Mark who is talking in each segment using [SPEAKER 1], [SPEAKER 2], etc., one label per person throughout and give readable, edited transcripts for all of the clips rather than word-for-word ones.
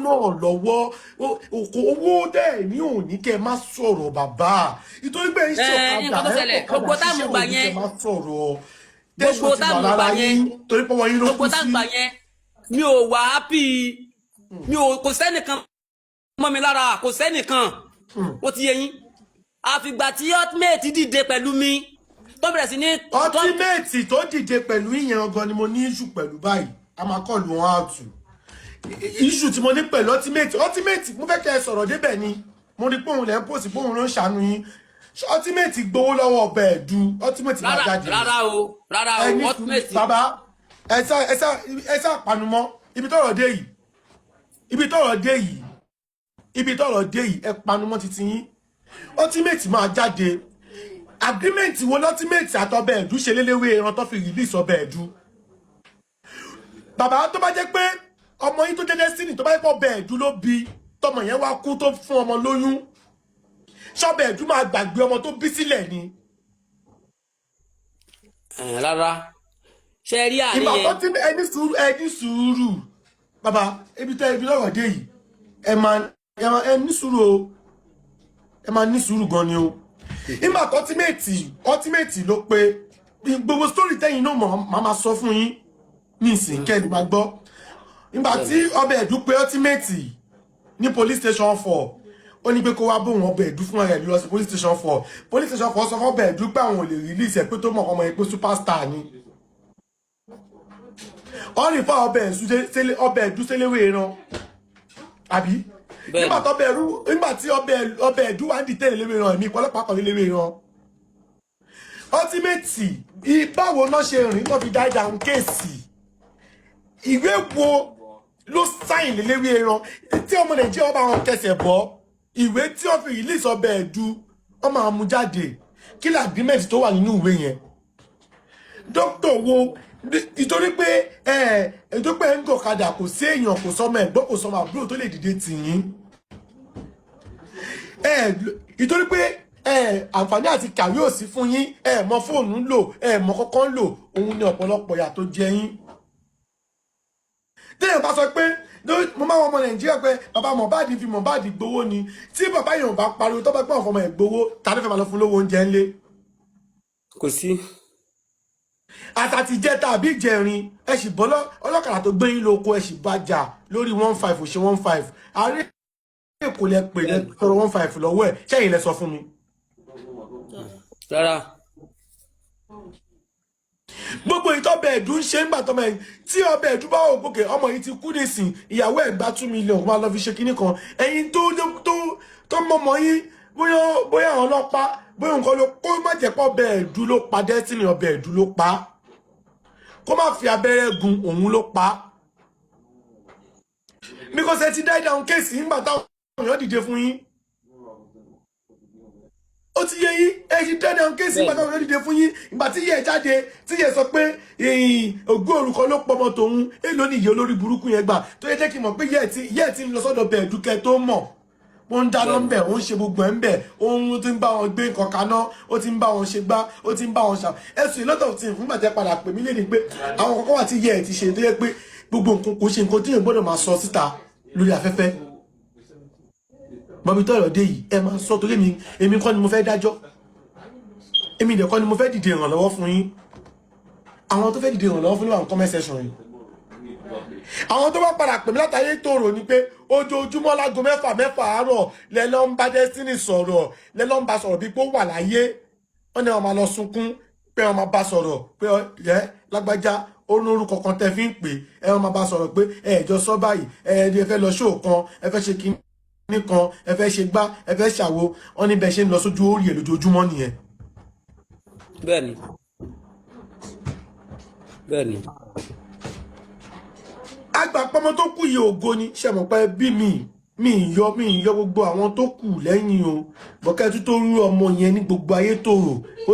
[SPEAKER 1] náà lọ́wọ́ owó dẹ̀ ní òní kẹ́ má sọ̀rọ̀ bàbá ìtorí pé iṣẹ́ ọ̀kadà
[SPEAKER 2] gbogbo táàmù gbà yẹn
[SPEAKER 1] má sọ̀rọ̀
[SPEAKER 2] gbogbo táàmù gbà yẹn
[SPEAKER 1] torí pé wọ́n yín ló kú sí.
[SPEAKER 2] gbogbo táàmù gbà yẹn mi ò wá happy mi ò kò sẹ́nìkan mọ́ mi lára kò sẹ́nìkan ó ti yé yín àfìgbà tí ultimate dìde pẹ̀lú mi tó bẹ̀rẹ̀ sí ní.
[SPEAKER 1] ultimate tó dìde pẹ̀lú ìyẹn ọgàn ni mo ní issue pẹ̀lú báyìí a máa kọlu wọn àtù issue tí mo ní pẹ̀lú ultimate mo fẹ́ kẹ́ ẹ sọ̀rọ̀ débẹ̀ ni mo rí pé òun lẹ́ ń pòsì pé òun ló ń ṣàánú yín ultimate gbowó lọ́wọ́ ọbẹ̀ ẹ̀dú ultimate máa jáde.
[SPEAKER 2] rárá o ultimate.
[SPEAKER 1] bàbá ẹ sá panumọ́ ibi tọ́rọ̀ dé yìí ẹ panumọ́ títí yín ultimate máa jáde agreement wo ultimate àtọbẹ̀ ẹ̀dú ṣe léléwé ẹran tó fi release ọbẹ̀ ẹ̀dú. bàbá tó bá jẹ́ pé ọmọ yín tó jẹ́ Destiny tó bá yẹ pé ọbẹ̀ ẹ̀dú ló bí tọmọ yẹn wá kú tó fún ọmọ lóyún ṣọ́bẹ̀ ẹ̀dú máa gbàgbé ọmọ tó bí sílẹ̀ ni.
[SPEAKER 2] rárá ṣe rí àárín
[SPEAKER 1] yẹn. ìgbà tó ti ẹni sùúrù bàbá ibi lọ́rọ̀ dé yìí ẹ ní sùúrù o ẹ máa ní sùúrù gan ni o. ìgbà tó ultimate ló pé gbogbo story tẹ́yìn náà màá máa sọ fún yín ní ìsìn kẹ́ni máa gbọ́. ìgbà tí ọbẹ̀ ẹ̀dú pé ultimate ní police station 4 ó ní pé kó wá bóun ọbẹ̀ ẹ̀dú fún ẹ̀ lọ sí police station 4 police station 4 sọ fún ọbẹ̀ ẹ̀dú pé àwọn ò lè release ẹ̀ pé tó mọ̀ ọmọ ẹ̀ pé superstar ni. wọ́n rí fún ọbẹ̀ ẹ̀dú séléwé ẹran àbí nígbà tí ọbẹ̀ ẹ̀dú wá ń dìtẹ́ léwé ẹran ẹ̀mí ọlọ́pàá kan léwé ẹran. ultimate báwo náà ṣe rìn tó fi die down kéèsì ìwé wo ló sáìn léwé ẹran tí ọmọ Nàìjíríà bá wọn kẹsẹ̀ bọ́ ìwé tí wọ́n fi release ọbẹ̀ ẹ̀dú wọ́n máa mú jáde kí ni agreement tó wà nínú ìwé yẹn. dókítà wo ìtorí pé ń gọ̀kadà kò sí èèyàn kò sọmọ ẹ̀gbọ́n kò sọmọ àbúrò tó lè dìde tì yín. ìtorí pé àǹfààní àti kàwé ò sí fún yín mọ fóònù ń lò mọ kọ́kọ́ ń lò òun ni ọ̀pọ̀lọpọ̀ ìyà tó jẹ yín. téèyàn bá sọ pé mo máa wọ ọmọ Nàìjíríà pé bàbá Mohbad fi Mohbad gbowó ni tí bàbá yẹn ò bá pariwo tó bá gbọ́ ọ̀fọ̀mọ̀ ẹ̀ gbowó tàbí fẹ́ máa lọ fún lówó oúnjẹ ńlé.
[SPEAKER 2] kò sí.
[SPEAKER 1] àtàtì jẹ tàbí ìjẹrin ẹ sì bọ́ ọlọ́kadà tó gbé yín lóko ẹ sì bá jà lórí 15 ò ṣe 15 àárẹ̀ èkó lẹ pè lẹ tọrọ 15 lọ́wọ́ ẹ̀ ṣẹ́yìn lẹ sọ fún mi.
[SPEAKER 2] rárá.
[SPEAKER 1] gbogbo ìtọ́bẹ̀ ẹ̀dú ń ṣe ń gbà tọ́mọ ẹ̀yìn tí ọbẹ̀ ẹ̀dú bá wò gòkè ọmọ yìí ti kú nísìn ìyàwó ẹ̀ gba 2 million máa lọ fi ṣe kinní kan ẹ̀yin tó mọ̀mọ́ yín bóyá àwọn ọlọ́pàá bóyá nǹkan ló kó má jẹ́ pé ọbẹ̀ ẹ̀dú ló pa Destiny ọbẹ̀ ẹ̀dú ló pa kó má fi abẹ́rẹ́ gun òun ló pa because ẹ ti die down kéèsì nígbà táwọn èèyàn dìde fún yín ó ti yé yín ẹ ti die down kéèsì nígbà táwọn èèyàn dìde fún yín ìgbà tí yẹ jáde tí yẹ sọ pé ògbó orúkọ ló pọmọ tòun èlò ní ìyẹ olórí burúkú yẹn gbà tó yẹ jẹ́ kí n mọ̀ pé yẹ ti ń lọ sọ́dọ̀ bẹ̀ ẹ̀dúkẹ́ tó mọ̀ ó ń dáná ń bẹ̀ ó ń ṣe gbogbo ẹ̀ ń bẹ̀ ó ti ń bá wọn gbé nǹkan kaná ó ti ń bá wọn ṣe gbá ó ti ń bá wọn ṣà ẹ̀sùn ìlọ́tọ̀ tí fúngbà tẹ́ padà pè mí lé ní pé àwọn kọ̀ọ̀kan wà tí yẹ ẹ̀ ti ṣe tó yẹ pé gbogbo nǹkan kò ṣe nǹkan tí yẹn gbọ́dọ̀ máa sọ síta lórí afẹ́fẹ́ bọ́bí tọ́rọ̀ dé yìí ẹ máa sọ torí èmi kọ́ ni mo fẹ́ dájọ́ èmi dẹ̀ kọ́ ni mo fẹ́ dìde ìrànlọ́wọ́ fún yín àwọn tó fẹ́ dìde ìrànlọ́wọ́ fún yín wà ní comment section yìí àwọn tó bá padà pè mí látàyè tòrò ni pé ojoojúmọ́ lágo 6 àárọ̀ lẹ́lọ́ ń bá Destiny sọ̀rọ̀ lẹ́lọ́ ń bá sọ̀rọ̀ bí pé ó wà láyé wọ́n ní wọ́n máa lọ sunkún pé wọ́n máa bá sọ̀rọ̀ pé lágbájá ó ní orúkọ kan tẹ́ fi ń pè wọ́n máa bá sọ̀rọ̀ pé ẹ̀ẹ́jọ sọ báyìí ẹ fẹ́ lọ ṣó kan ẹ fẹ́ ṣe kíní kan ẹ fẹ́ ṣe gbá ẹ fẹ́ ṣàwo wọ́n ní bẹ́ẹ̀ ṣe ń lọ sójú orí ẹ̀ lójoojúmọ́ nìyẹn.
[SPEAKER 2] bẹ́ẹ̀ni.
[SPEAKER 1] agbàpọ̀mọ́ tó kù yìí ògo ni ṣe mọ̀ pé bí mi yọ gbogbo àwọn tó kù lẹ́yìn o bọ́kẹ́tù tó rú ọmọ yẹn ní gbogbo ayé tòrò ó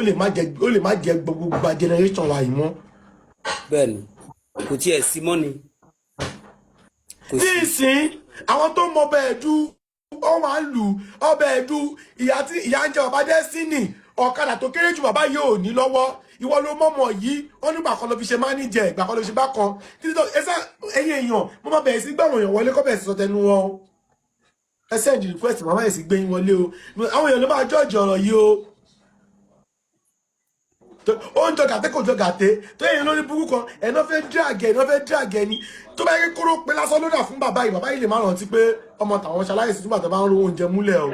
[SPEAKER 1] lè má jẹ gbogbo generation wa yìí mọ́.
[SPEAKER 2] bẹ́ẹ̀ni kò tiẹ̀ sí mọ́ ni.
[SPEAKER 1] ní ìsìn àwọn tó mọ ọbẹ̀ ẹ̀dú ó máa ń lù ọbẹ̀ ẹ̀dú ìyá ń jẹ bàbá Destiny ọ̀kadà tó kéré jù bàbá yìí ò ní lọ́wọ́ ìwọ ló mọ̀mọ́ yìí wọ́n nígbà kan ló fi ṣe máníjẹ ìgbà kan ló ṣe bá kan títí tó ẹsẹ̀ ẹ̀yìn èèyàn mo máa bẹ̀rẹ̀ sí gbàwọn èèyàn wọlé kọ́ bẹ̀rẹ̀ sí sọ tẹnu wọn o ẹ send request màmá yẹn sì gbé yín wọlé o àwọn èèyàn ló máa jọ́ọ̀jì ọ̀rọ̀ yìí o ó ń jọ gàté kò jọ gàté tó yẹn lórí burúkú kan ẹ̀nà fẹ́ díràgẹ̀ ni tó bá yẹ kóró pé lásán ló dà fún bàbá yìí lè má rántí pé ọmọ tàwọn ṣaláìsí túbà tó bá ń ro oúnjẹ múlẹ̀ o